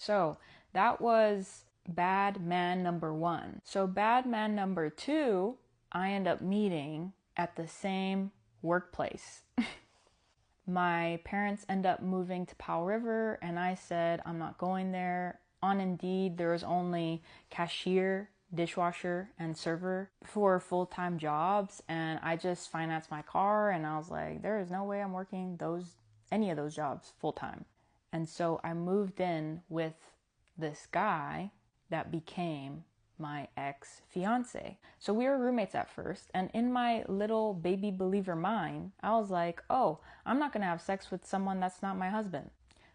So that was bad man number one. So bad man number two, I end up meeting at the same workplace. My parents end up moving to Powell River, and I said, I'm not going there. On Indeed, there was only cashier, dishwasher, and server for full-time jobs, and I just financed my car, and I was like, there is no way I'm working any of those jobs full-time. And so I moved in with this guy that became my ex-fiance. So we were roommates at first, and in my little baby believer mind, I was like, oh, I'm not gonna have sex with someone that's not my husband.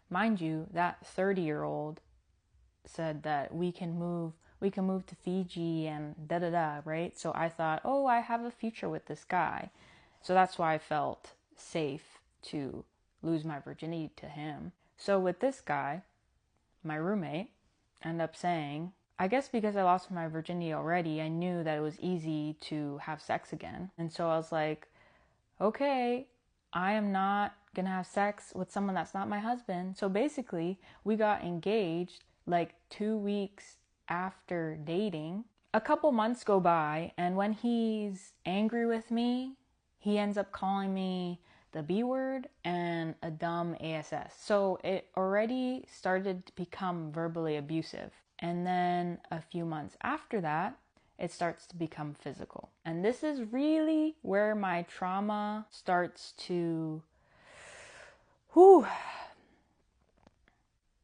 Mind you, that 30-year-old said that we can move to Fiji and da-da-da, right? So I thought, oh, I have a future with this guy. So that's why I felt safe to lose my virginity to him. So with this guy, my roommate, ended up saying, I guess because I lost my virginity already, I knew that it was easy to have sex again. And so I was like, okay, I am not gonna have sex with someone that's not my husband. So basically, we got engaged like 2 weeks after dating. A couple months go by, and when he's angry with me, he ends up calling me the B word and a dumb ASS. So it already started to become verbally abusive. And then a few months after that, it starts to become physical. And this is really where my trauma starts to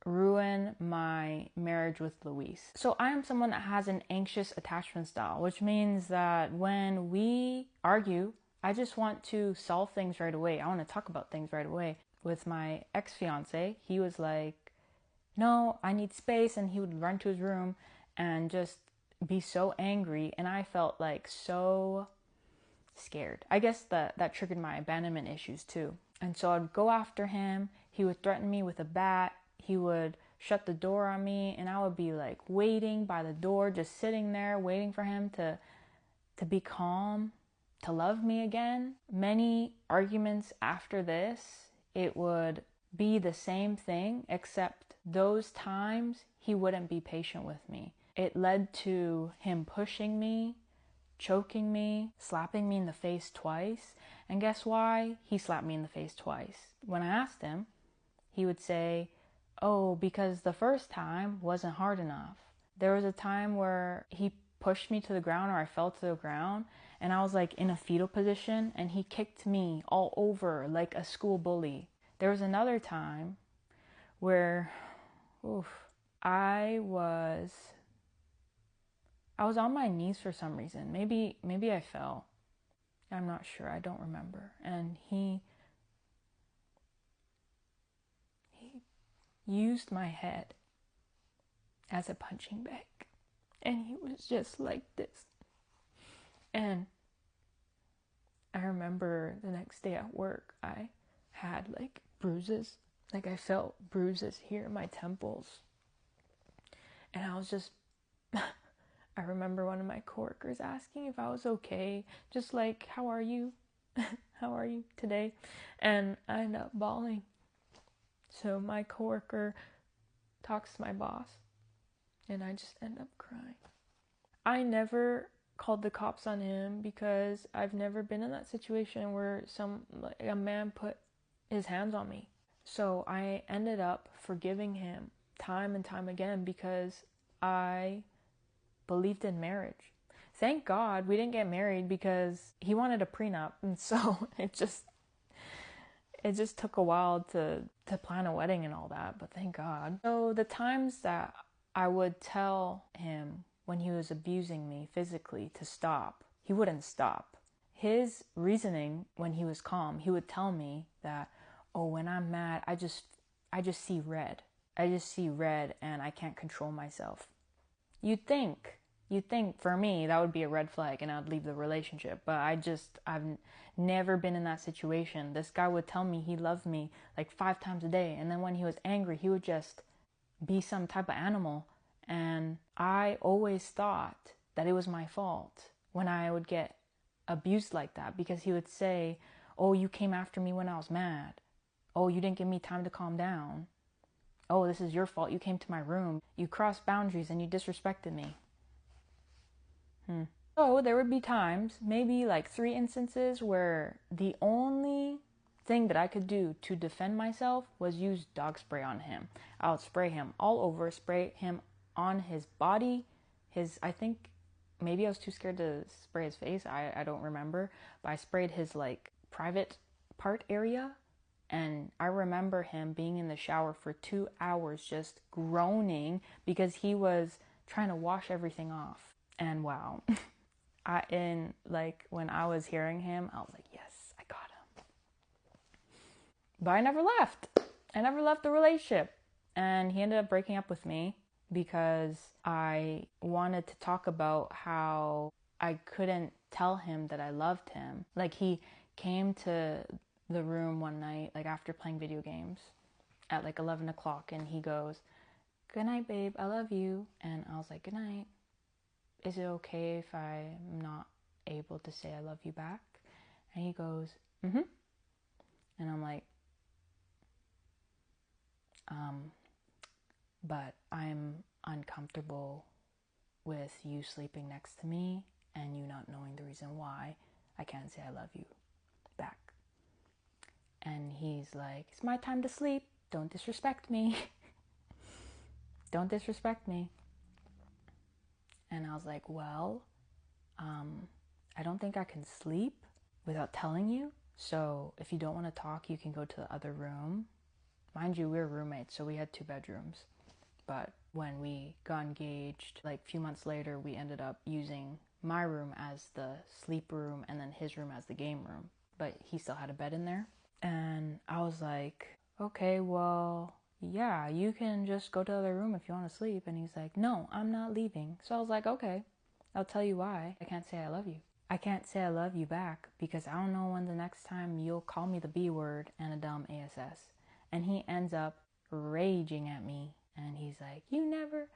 ruin my marriage with Luis. So I am someone that has an anxious attachment style, which means that when we argue, I just want to solve things right away. I want to talk about things right away. With my ex-fiance, he was like, no, I need space, and he would run to his room and just be so angry, and I felt like so scared. I guess that triggered my abandonment issues too. And so I'd go after him. He would threaten me with a bat. He would shut the door on me, and I would be like waiting by the door, just sitting there waiting for him to be calm, to love me again. Many arguments after this, it would be the same thing, except those times he wouldn't be patient with me. It led to him pushing me, choking me, slapping me in the face twice. And guess why he slapped me in the face twice? When I asked him, he would say, oh, because the first time wasn't hard enough. There was a time where he pushed me to the ground, or I fell to the ground, and I was like in a fetal position, and he kicked me all over like a school bully. There was another time where I was on my knees for some reason. Maybe I fell. I'm not sure. I don't remember. And he used my head as a punching bag. And he was just like this. And I remember the next day at work, I had like bruises. Like I felt bruises here in my temples. And I was just, I remember one of my coworkers asking if I was okay. Just like, how are you? How are you today? And I ended up bawling. So my coworker talks to my boss, and I just end up crying. I never called the cops on him because I've never been in that situation where a man put his hands on me. So I ended up forgiving him time and time again because I believed in marriage. Thank God we didn't get married because he wanted a prenup, and so it just took a while to plan a wedding and all that, but thank God. So the times that I would tell him when he was abusing me physically to stop, he wouldn't stop. His reasoning when he was calm, he would tell me that, oh, when I'm mad, I just see red. I just see red and I can't control myself. You'd think for me that would be a red flag and I'd leave the relationship, but I've never been in that situation. This guy would tell me he loved me like 5 times a day, and then when he was angry, he would just be some type of animal, and I always thought that it was my fault when I would get abused like that, because he would say, oh, you came after me when I was mad. Oh, you didn't give me time to calm down. oh, this is your fault. You came to my room. You crossed boundaries and you disrespected me. So there would be times, maybe like 3 instances, where the only thing that I could do to defend myself was use dog spray on him. I would spray him all over, spray him on his body, I think maybe I was too scared to spray his face. I don't remember, but I sprayed his like private part area. And I remember him being in the shower for 2 hours just groaning because he was trying to wash everything off. And wow, when I was hearing him, I was like, yes, I got him. But I never left. I never left the relationship. And he ended up breaking up with me because I wanted to talk about how I couldn't tell him that I loved him. Like, he came to the room one night, like after playing video games at like 11 o'clock, and he goes, "Good night, babe, I love you." And I was like, "Good night. Is it okay if I'm not able to say I love you back?" And he goes, "Mm-hmm." And I'm like, but I'm uncomfortable with you sleeping next to me and you not knowing the reason why I can't say I love you back. And he's like, "It's my time to sleep. Don't disrespect me." Don't disrespect me. And I was like, well, I don't think I can sleep without telling you. So if you don't want to talk, you can go to the other room. Mind you, we were roommates, so we had 2 bedrooms. But when we got engaged, like a few months later, we ended up using my room as the sleep room and then his room as the game room. But he still had a bed in there. And I was like, okay, well, yeah, you can just go to the other room if you want to sleep. And he's like, no, I'm not leaving. So I was like, okay, I'll tell you why I can't say I love you. I can't say I love you back because I don't know when the next time you'll call me the B word and a dumb ASS. And he ends up raging at me. And he's like, you never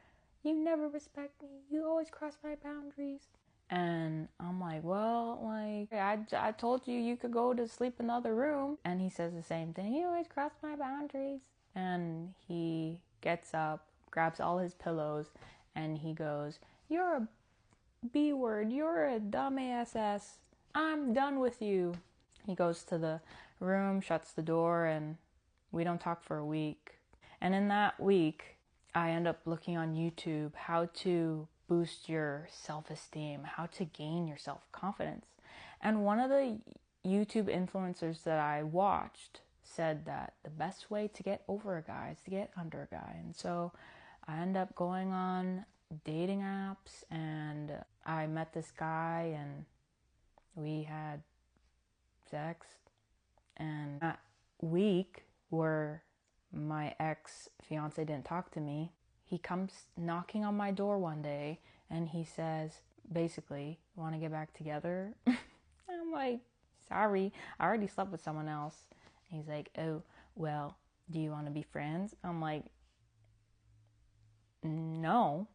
respect me. You always cross my boundaries. And I'm like, well, like, I told you could go to sleep in the other room. And he says the same thing. You always cross my boundaries. And he gets up, grabs all his pillows, and he goes, you're a B word. You're a dumb ASS. I'm done with you. He goes to the room, shuts the door, and we don't talk for a week. And in that week, I end up looking on YouTube how to boost your self-esteem, how to gain your self-confidence. And one of the YouTube influencers that I watched said that the best way to get over a guy is to get under a guy. And so I end up going on dating apps, and I met this guy and we had sex. And that week where my ex-fiancé didn't talk to me, he comes knocking on my door one day and he says, basically, want to get back together? I'm like, sorry, I already slept with someone else. And he's like, oh, well, do you want to be friends? I'm like, no.